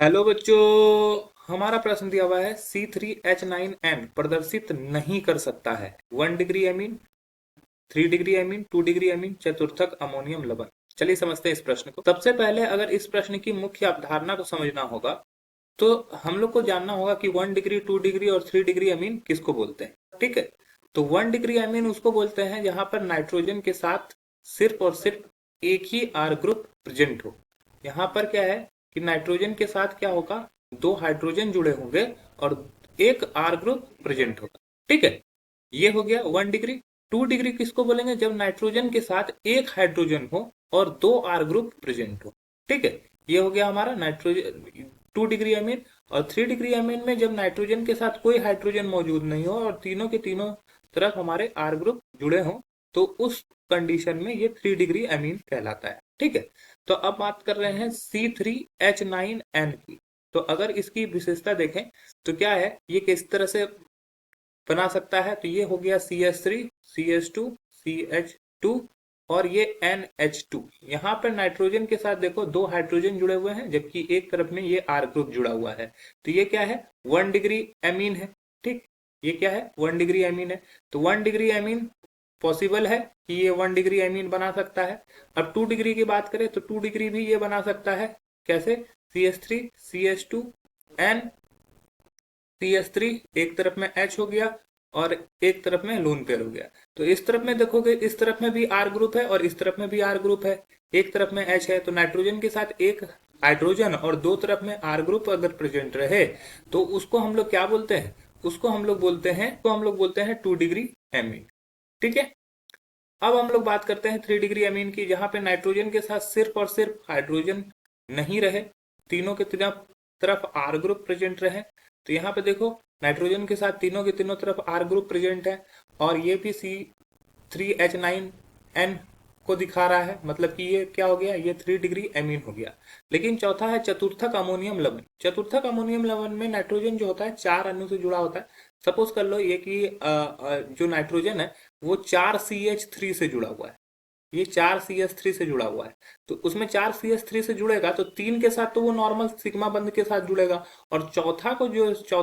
Hello बच्चों। हमारा प्रश्न दिया हुआ है C3H9N प्रदर्शित नहीं कर सकता है 1 degree amine, 3 degree amine, 2 degree amine, चतुर्थक अमोनियम लवण। चलिए समझते हैं इस प्रश्न को। सबसे पहले अगर इस प्रश्न की मुख्य अवधारणा को समझना होगा तो हम लोग को जानना होगा कि 1 डिग्री, 2 डिग्री और 3 डिग्री अमीन किसको बोलते हैं। ठीक है, तो 1 डिग्री अमीन उसको बोलते हैं जहां पर नाइट्रोजन के साथ सिर्फ और सिर्फ एक ही आर ग्रुप प्रेजेंट हो। यहाँ पर क्या है कि नाइट्रोजन के साथ क्या होगा, दो हाइड्रोजन जुड़े होंगे और एक आर ग्रुप प्रेजेंट होगा। ठीक है, ये हो गया 1 डिग्री। 2 डिग्री किसको बोलेंगे, जब नाइट्रोजन के साथ एक हाइड्रोजन हो और दो आर ग्रुप प्रेजेंट हो। ठीक है, ये हो गया हमारा नाइट्रोजन 2 डिग्री अमीन। और 3 डिग्री अमीन में जब नाइट्रोजन के साथ कोई हाइड्रोजन मौजूद नहीं हो और तीनों के तीनों तरफ हमारे आर ग्रुप जुड़े हों, तो उस कंडीशन में ये 3 डिग्री अमीन कहलाता है। ठीक है, तो अब बात कर रहे हैं C3H9N की। तो अगर इसकी विशेषता देखें तो क्या है, ये किस तरह से बना सकता है, तो ये हो गया CH3, CH2, CH2 और ये NH2। यहाँ पर नाइट्रोजन के साथ देखो दो हाइड्रोजन जुड़े हुए हैं जबकि एक तरफ में ये आर ग्रुप जुड़ा हुआ है। तो ये क्या है, 1 डिग्री एमीन है। ठीक, ये क्या है, 1 डिग्री एमीन है। तो 1 डिग्री एमीन पॉसिबल है कि ये 1 डिग्री एमीन बना सकता है। अब 2 डिग्री की बात करें तो 2 डिग्री भी ये बना सकता है। कैसे, CH3, CH2, एन CH3, एक तरफ में H हो गया और एक तरफ में लोन पेयर हो गया। तो इस तरफ में देखोगे, इस तरफ में भी आर ग्रुप है और इस तरफ में भी आर ग्रुप है। एक तरफ में H है तो नाइट्रोजन के साथ एक हाइड्रोजन और दो तरफ में आर ग्रुप अगर प्रेजेंट रहे तो उसको हम लोग क्या बोलते हैं, उसको हम लोग बोलते हैं 2 डिग्री एमीन। ठीक है, अब हम लोग बात करते हैं 3 डिग्री अमीन की, जहां पे नाइट्रोजन के साथ सिर्फ और सिर्फ हाइड्रोजन नहीं रहे, तीनों के तीनों तरफ आर ग्रुप प्रेजेंट रहे। तो यहाँ पे देखो नाइट्रोजन के साथ तीनों के तीनों तरफ आर ग्रुप प्रेजेंट है और ये भी C3H9N को दिखा रहा है, मतलब कि ये क्या हो गया, ये 3 डिग्री एमीन हो गया। लेकिन चौथा है चतुर्थक अमोनियम लवण। चतुर्थक अमोनियम लवण में नाइट्रोजन जो होता है चार अणु से जुड़ा होता है। सपोज कर लो ये कि जो नाइट्रोजन है वो 4CH3 से जुड़ा हुआ है, ये 4CH3 से जुड़ा हुआ है। तो उसमें 4CH3 से जुड़ेगा तो तीन के साथ तो वो नॉर्मल सिग्मा बंध के साथ जुड़ेगा और चौथा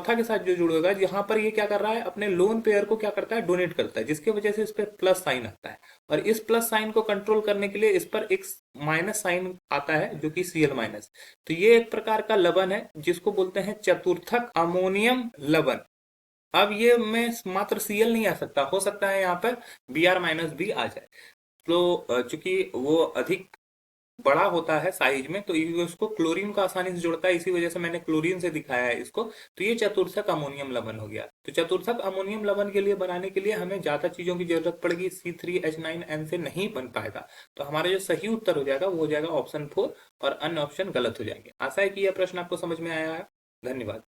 के साथ जो जुड़ेगा, यहाँ पर ये क्या कर रहा है, अपने लोन पेयर को क्या करता है, डोनेट करता है, जिसकी वजह से इस पर प्लस साइन आता है। और इस प्लस साइन को कंट्रोल करने के लिए इस पर एक माइनस साइन आता है जो कि Cl-। तो ये एक प्रकार का लवण है जिसको बोलते हैं चतुर्थक अमोनियम लवण। अब ये में मात्र Cl नहीं आ सकता, हो सकता है यहाँ पर Br- भी आ जाए। तो चूंकि वो अधिक बड़ा होता है साइज में तो ये उसको क्लोरीन को आसानी से जोड़ता है, इसी वजह से मैंने क्लोरीन से दिखाया है इसको। तो ये चतुर्थक अमोनियम लवण हो गया। तो चतुर्थक अमोनियम लवण के लिए बनाने के लिए हमें ज्यादा चीजों की जरूरत पड़ेगी, C3H9N से नहीं बन पाएगा। तो हमारा जो सही उत्तर हो जाएगा वो हो जाएगा ऑप्शन 4 और अन्य ऑप्शन गलत हो जाएंगे। आशा है कि यह प्रश्न आपको समझ में आया है। धन्यवाद।